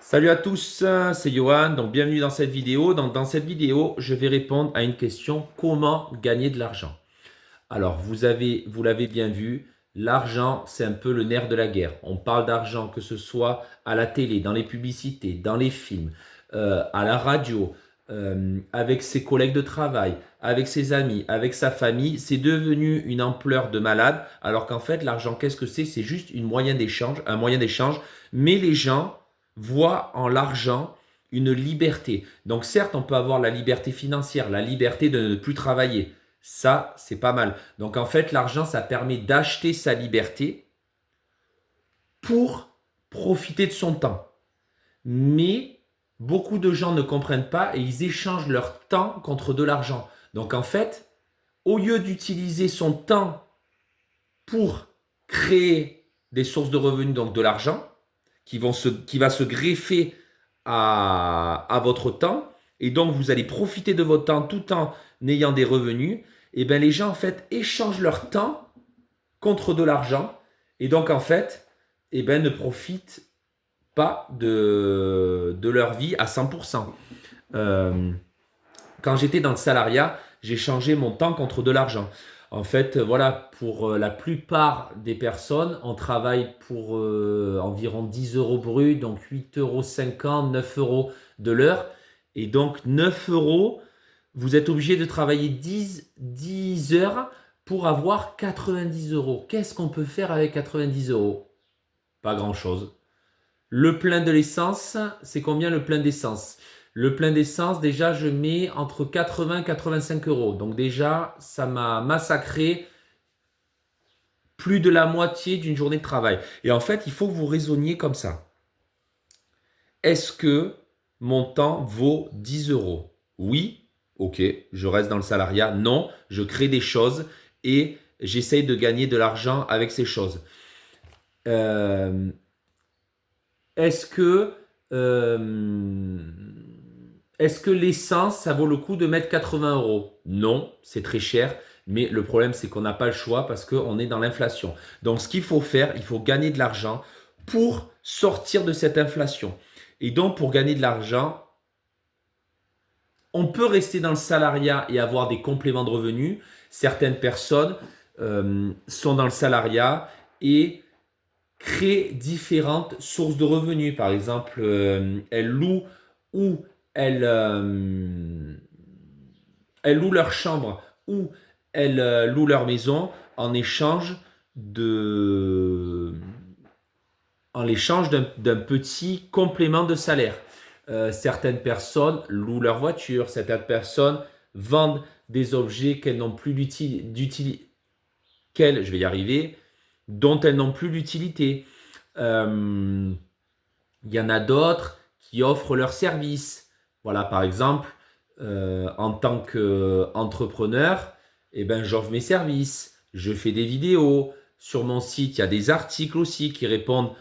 Salut à tous, c'est Johan, donc bienvenue dans cette vidéo. Dans cette vidéo, je vais répondre à une question, comment gagner de l'argent? Alors, vous l'avez bien vu, l'argent, c'est un peu le nerf de la guerre. On parle d'argent, que ce soit à la télé, dans les publicités, dans les films, à la radio, avec ses collègues de travail, avec ses amis, avec sa famille. C'est devenu une ampleur de malade, alors qu'en fait, l'argent, qu'est-ce que c'est? C'est juste un moyen d'échange, mais les gens voient en l'argent une liberté. Donc certes, on peut avoir la liberté financière, la liberté de ne plus travailler. Ça, c'est pas mal. Donc en fait, l'argent, ça permet d'acheter sa liberté pour profiter de son temps. Mais beaucoup de gens ne comprennent pas et ils échangent leur temps contre de l'argent. Donc en fait, au lieu d'utiliser son temps pour créer des sources de revenus, donc de l'argent, qui va se greffer à votre temps, et donc vous allez profiter de votre temps tout en ayant des revenus, et bien les gens en fait échangent leur temps contre de l'argent, et donc en fait, et ben, ne profitent pas de leur vie à 100%. Euh, Quand j'étais dans le salariat, j'ai changé mon temps contre de l'argent. En fait, voilà, pour la plupart des personnes, on travaille pour environ 10 euros brut, donc 8,50 euros, 9 euros de l'heure. Et donc 9 euros, vous êtes obligé de travailler 10 heures pour avoir 90 euros. Qu'est-ce qu'on peut faire avec 90 euros? Pas grand-chose. Le plein de l'essence, c'est combien le plein d'essence? Le plein d'essence, déjà, je mets entre 80 et 85 euros. Donc déjà, ça m'a massacré plus de la moitié d'une journée de travail. Et en fait, il faut que vous raisonniez comme ça. Est-ce que mon temps vaut 10 euros? Oui, ok, je reste dans le salariat. Non, je crée des choses et j'essaye de gagner de l'argent avec ces choses. Euh, Est-ce que, euh, est-ce que l'essence, ça vaut le coup de mettre 80 euros? Non, c'est très cher. Mais le problème, c'est qu'on n'a pas le choix parce qu'on est dans l'inflation. Donc, ce qu'il faut faire, il faut gagner de l'argent pour sortir de cette inflation. Et donc, pour gagner de l'argent, on peut rester dans le salariat et avoir des compléments de revenus. Certaines personnes sont dans le salariat et créent différentes sources de revenus. Par exemple, elles louent ou elles, elles louent leur chambre ou elles louent leur maison en échange de en échange d'un petit complément de salaire. Certaines personnes louent leur voiture, certaines personnes vendent des objets qu'elles n'ont plus d'utilité, je vais y arriver, dont elles n'ont plus l'utilité. Euh, Il y en a d'autres qui offrent leurs services. Voilà, par exemple, en tant qu'entrepreneur, eh ben, j'offre mes services, je fais des vidéos. Sur mon site, il y a des articles aussi qui répondent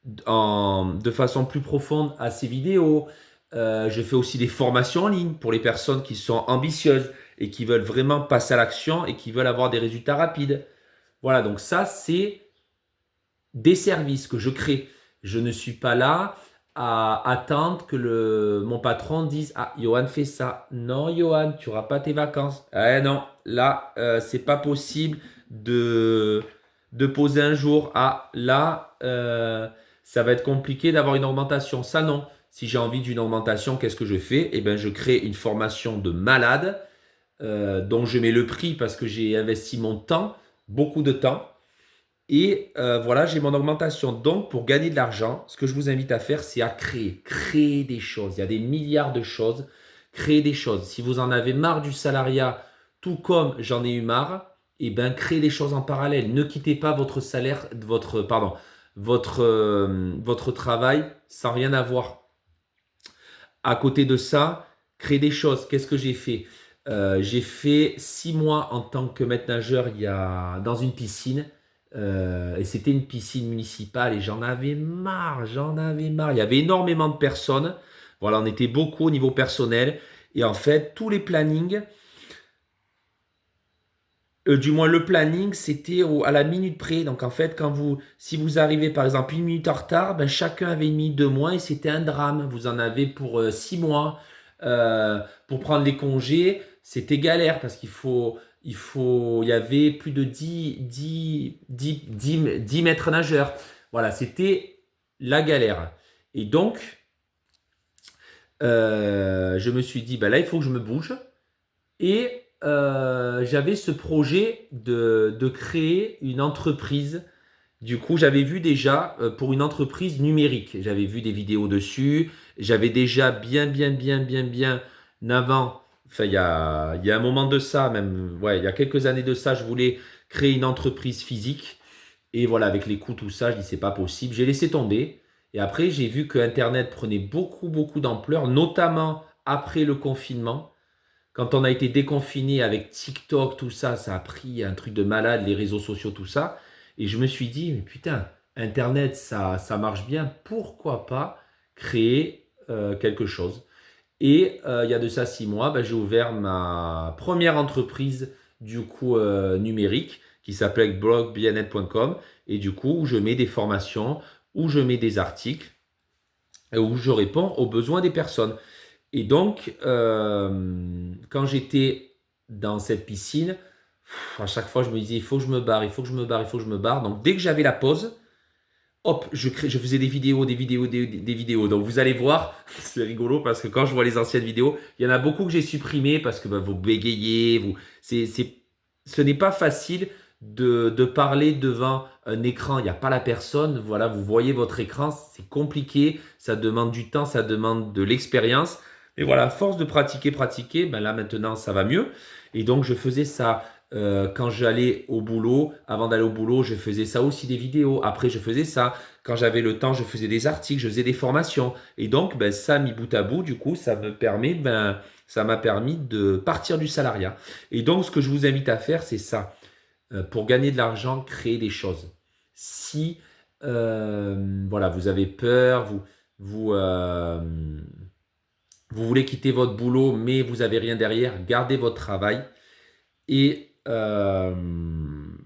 de façon plus profonde à ces vidéos. Je fais aussi des formations en ligne pour les personnes qui sont ambitieuses et qui veulent vraiment passer à l'action et qui veulent avoir des résultats rapides. Voilà, donc ça, c'est des services que je crée. Je ne suis pas là à attendre que mon patron dise: Ah, Johan fait ça. Non, Johan, tu n'auras pas tes vacances. Eh non, là, c'est pas possible de, de poser un jour. Ah, là, ça va être compliqué d'avoir une augmentation. Ça, non. Si j'ai envie d'une augmentation, qu'est-ce que je fais? Eh bien, je crée une formation de malade dont je mets le prix parce que j'ai investi mon temps, beaucoup de temps. Et voilà, j'ai mon augmentation. Donc, pour gagner de l'argent, ce que je vous invite à faire, c'est à créer. Créer des choses. Il y a des milliards de choses. Créer des choses. Si vous en avez marre du salariat, tout comme j'en ai eu marre, eh ben, créez des choses en parallèle. Ne quittez pas votre salaire, votre travail sans rien avoir. À côté de ça, créer des choses. Qu'est-ce que j'ai fait? J'ai fait 6 mois en tant que maître nageur dans une piscine. Et c'était une piscine municipale et j'en avais marre, j'en avais marre. Il y avait énormément de personnes. Voilà, on était beaucoup au niveau personnel. Et en fait, tous les plannings, Du moins, le planning, c'était à la minute près. Donc, en fait, si vous arrivez, par exemple, une minute en retard, ben, chacun avait une minute de moins et c'était un drame. Vous en avez pour 6 mois. Pour prendre les congés, c'était galère parce il y avait plus de 10 mètres nageurs. Voilà, c'était la galère. Et donc, je me suis dit, ben là, il faut que je me bouge. Et j'avais ce projet de créer une entreprise. Du coup, j'avais vu déjà pour une entreprise numérique. J'avais vu des vidéos dessus. J'avais déjà bien avant, enfin il y a un moment de ça, même, ouais, il y a quelques années de ça, je voulais créer une entreprise physique. Et voilà, avec les coûts, tout ça, je dis c'est pas possible. J'ai laissé tomber. Et après, j'ai vu que Internet prenait beaucoup d'ampleur, notamment après le confinement. Quand on a été déconfiné avec TikTok, tout ça, ça a pris un truc de malade, les réseaux sociaux, tout ça. Et je me suis dit, mais putain, Internet, ça marche bien. Pourquoi pas créer quelque chose? Et il y a de ça 6 mois, ben, j'ai ouvert ma première entreprise du coup numérique qui s'appelle blogbnnet.com et du coup où je mets des formations, où je mets des articles, et où je réponds aux besoins des personnes. Et donc, quand j'étais dans cette piscine, à chaque fois, je me disais, il faut que je me barre, il faut que je me barre, il faut que je me barre. Donc, dès que j'avais la pause, hop, je faisais des vidéos. Donc, vous allez voir, c'est rigolo parce que quand je vois les anciennes vidéos, il y en a beaucoup que j'ai supprimées parce que bah, vous bégayez, ce n'est pas facile de parler devant un écran. Il n'y a pas la personne. Voilà, vous voyez votre écran, c'est compliqué, ça demande du temps, ça demande de l'expérience. Et voilà, à force de pratiquer, ben là maintenant ça va mieux. Et donc je faisais ça quand j'allais au boulot. Avant d'aller au boulot, je faisais ça aussi des vidéos. Après, je faisais ça. Quand j'avais le temps, je faisais des articles, je faisais des formations. Et donc, ben, ça mis bout à bout, du coup, ça m'a permis de partir du salariat. Et donc, ce que je vous invite à faire, c'est ça. Pour gagner de l'argent, créer des choses. Si voilà, vous avez peur, vous, euh, vous voulez quitter votre boulot, mais vous n'avez rien derrière, gardez votre travail et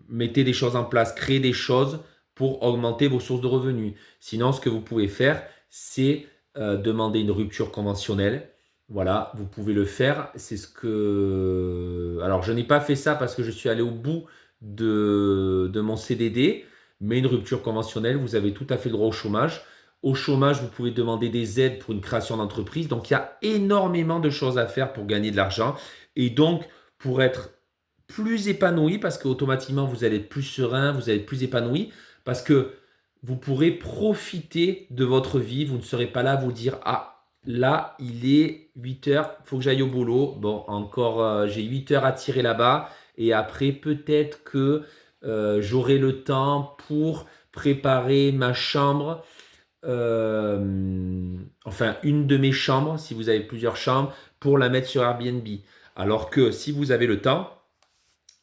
mettez des choses en place, créez des choses pour augmenter vos sources de revenus. Sinon, ce que vous pouvez faire, c'est demander une rupture conventionnelle. Voilà, vous pouvez le faire. C'est ce que... Alors, je n'ai pas fait ça parce que je suis allé au bout de mon CDD, mais une rupture conventionnelle, vous avez tout à fait le droit au chômage. Au chômage, vous pouvez demander des aides pour une création d'entreprise. Donc, il y a énormément de choses à faire pour gagner de l'argent. Et donc, pour être plus épanoui, parce qu'automatiquement, vous allez être plus serein, vous allez être plus épanoui, parce que vous pourrez profiter de votre vie. Vous ne serez pas là à vous dire, ah, là, il est 8 heures, il faut que j'aille au boulot. Bon, encore, j'ai 8 heures à tirer là-bas. Et après, peut-être que j'aurai le temps pour préparer ma chambre. Enfin, une de mes chambres, si vous avez plusieurs chambres, pour la mettre sur Airbnb. Alors que si vous avez le temps,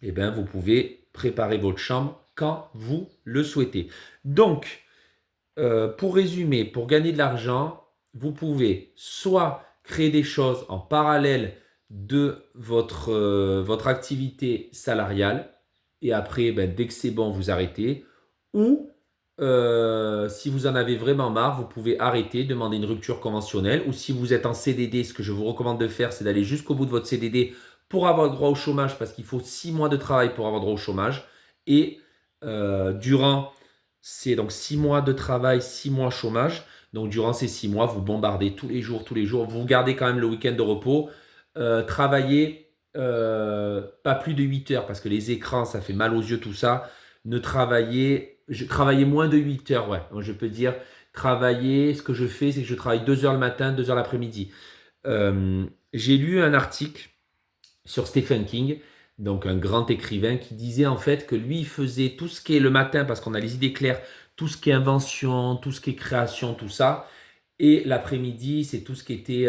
eh bien, vous pouvez préparer votre chambre quand vous le souhaitez. Donc, pour résumer, pour gagner de l'argent, vous pouvez soit créer des choses en parallèle de votre activité salariale et après, ben, dès que c'est bon, vous arrêtez. Ou si vous en avez vraiment marre, vous pouvez arrêter, demander une rupture conventionnelle. Ou si vous êtes en CDD, ce que je vous recommande de faire, c'est d'aller jusqu'au bout de votre CDD pour avoir le droit au chômage parce qu'il faut 6 mois de travail pour avoir droit au chômage. Et durant c'est donc 6 mois de travail, 6 mois chômage. Donc durant ces 6 mois, vous bombardez tous les jours. Vous gardez quand même le week-end de repos. Travaillez pas plus de 8 heures parce que les écrans, ça fait mal aux yeux, tout ça. Ne travaillez moins de 8 heures, ouais. Donc, je peux dire, travailler, ce que je fais, c'est que je travaille 2 heures le matin, 2 heures l'après-midi. J'ai lu un article sur Stephen King, donc un grand écrivain, qui disait en fait que lui, il faisait tout ce qui est le matin, parce qu'on a les idées claires, tout ce qui est invention, tout ce qui est création, tout ça. Et l'après-midi, c'est tout ce qui était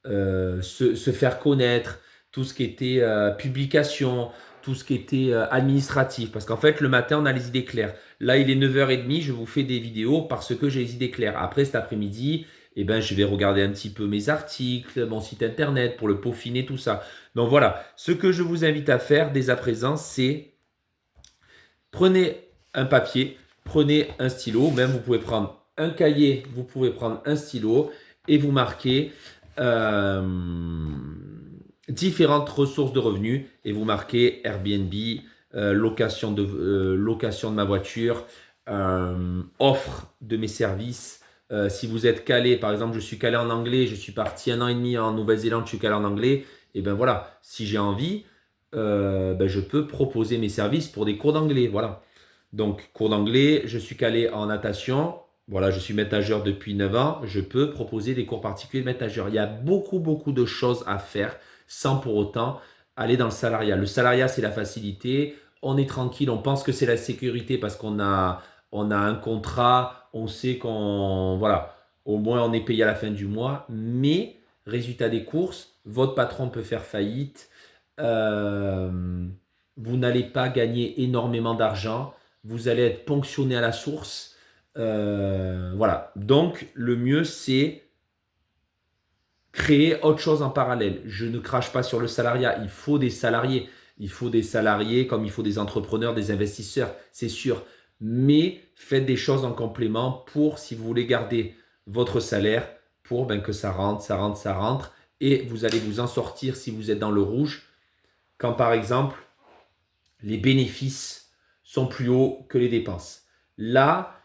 se faire connaître, tout ce qui était publication, tout ce qui était administratif. Parce qu'en fait, le matin, on a les idées claires. Là, il est 9h30, je vous fais des vidéos parce que j'ai les idées claires. Après, cet après-midi, eh ben, je vais regarder un petit peu mes articles, mon site internet pour le peaufiner, tout ça. Donc voilà, ce que je vous invite à faire dès à présent, c'est prenez un papier, prenez un stylo, même vous pouvez prendre un cahier, vous pouvez prendre un stylo et vous marquez différentes ressources de revenus et vous marquez Airbnb, location de ma voiture, offre de mes services. Si vous êtes calé, par exemple, je suis calé en anglais, je suis parti 1 an et demi en Nouvelle-Zélande, je suis calé en anglais, et ben voilà, si j'ai envie, ben je peux proposer mes services pour des cours d'anglais. Voilà. Donc, cours d'anglais, je suis calé en natation. Voilà, je suis maître nageur depuis 9 ans. Je peux proposer des cours particuliers de maître nageur. Il y a beaucoup, beaucoup de choses à faire sans pour autant aller dans le salariat. Le salariat, c'est la facilité. On est tranquille, on pense que c'est la sécurité parce qu'on a un contrat, on sait qu'on, voilà, au moins on est payé à la fin du mois. Mais, résultat des courses, votre patron peut faire faillite. Euh, vous n'allez pas gagner énormément d'argent. Vous allez être ponctionné à la source. Voilà. Donc, le mieux, c'est créer autre chose en parallèle. Je ne crache pas sur le salariat. Il faut des salariés. Il faut des salariés comme il faut des entrepreneurs, des investisseurs, c'est sûr. Mais faites des choses en complément pour, si vous voulez garder votre salaire, pour ben, que ça rentre, ça rentre, ça rentre. Et vous allez vous en sortir si vous êtes dans le rouge. Quand par exemple, les bénéfices sont plus hauts que les dépenses. Là,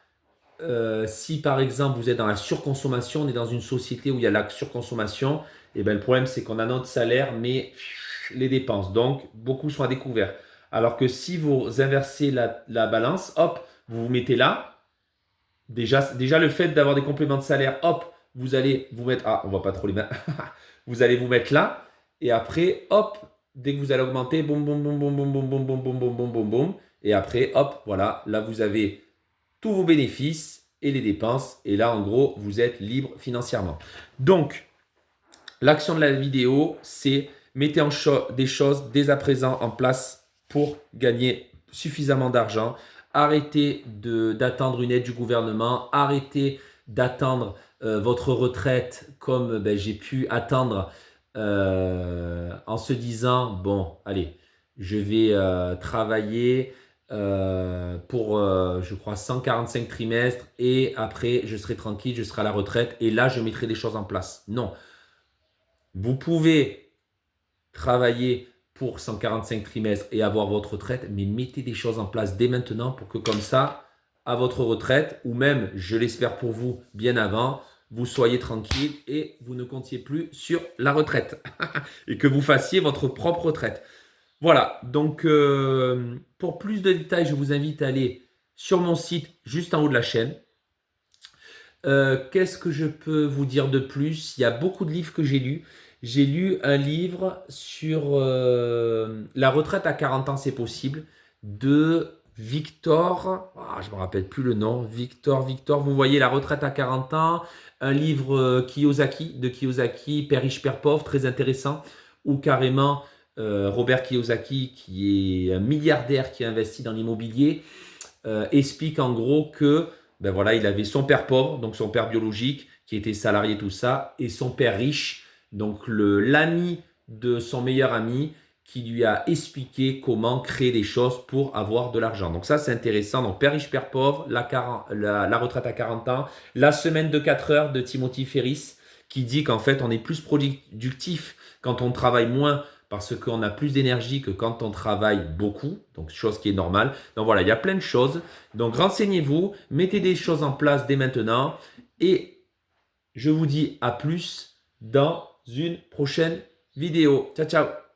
si par exemple vous êtes dans la surconsommation, on est dans une société où il y a la surconsommation, et ben le problème c'est qu'on a notre salaire, mais les dépenses. Donc, beaucoup sont à découvert. Alors que si vous inversez la balance, hop, vous vous mettez là. Déjà le fait d'avoir des compléments de salaire, hop, vous allez vous mettre. Ah, on voit pas trop les mains. Vous allez vous mettre là. Et après, hop, dès que vous allez augmenter, boum, boum, boum, boum, boum, boum, boum, boum, boum, boum, boum, boum, boum. Et après, hop, voilà, là vous avez tous vos bénéfices et les dépenses. Et là, en gros, vous êtes libre financièrement. Donc, l'action de la vidéo, c'est mettez des choses dès à présent en place pour gagner suffisamment d'argent. Arrêtez d'attendre une aide du gouvernement. Arrêtez d'attendre votre retraite comme ben, j'ai pu attendre en se disant, bon, allez, je vais travailler pour, je crois, 145 trimestres et après, je serai tranquille, je serai à la retraite et là, je mettrai des choses en place. Non. Vous pouvez travailler pour 145 trimestres et avoir votre retraite, mais mettez des choses en place dès maintenant pour que comme ça, à votre retraite, ou même, je l'espère pour vous, bien avant, vous soyez tranquille et vous ne comptiez plus sur la retraite et que vous fassiez votre propre retraite. Voilà, donc pour plus de détails, je vous invite à aller sur mon site juste en haut de la chaîne. Qu'est-ce que je peux vous dire de plus? Il y a beaucoup de livres que j'ai lus. J'ai lu un livre sur la retraite à 40 ans, c'est possible, de Victor. Je ne me rappelle plus le nom. Victor, vous voyez, La retraite à 40 ans. Un livre de Kiyosaki, Père riche, Père pauvre, très intéressant. Ou carrément Robert Kiyosaki, qui est un milliardaire qui a investi dans l'immobilier, explique en gros que ben voilà, il avait son père pauvre, donc son père biologique, qui était salarié, tout ça, et son père riche, donc l'ami de son meilleur ami, qui lui a expliqué comment créer des choses pour avoir de l'argent. Donc ça, c'est intéressant. Donc père riche, père pauvre, la retraite à 40 ans, la semaine de 4 heures de Timothy Ferriss, qui dit qu'en fait, on est plus productif quand on travaille moins parce qu'on a plus d'énergie que quand on travaille beaucoup, donc chose qui est normale. Donc voilà, il y a plein de choses. Donc renseignez-vous, mettez des choses en place dès maintenant et je vous dis à plus dans une prochaine vidéo. Ciao, ciao!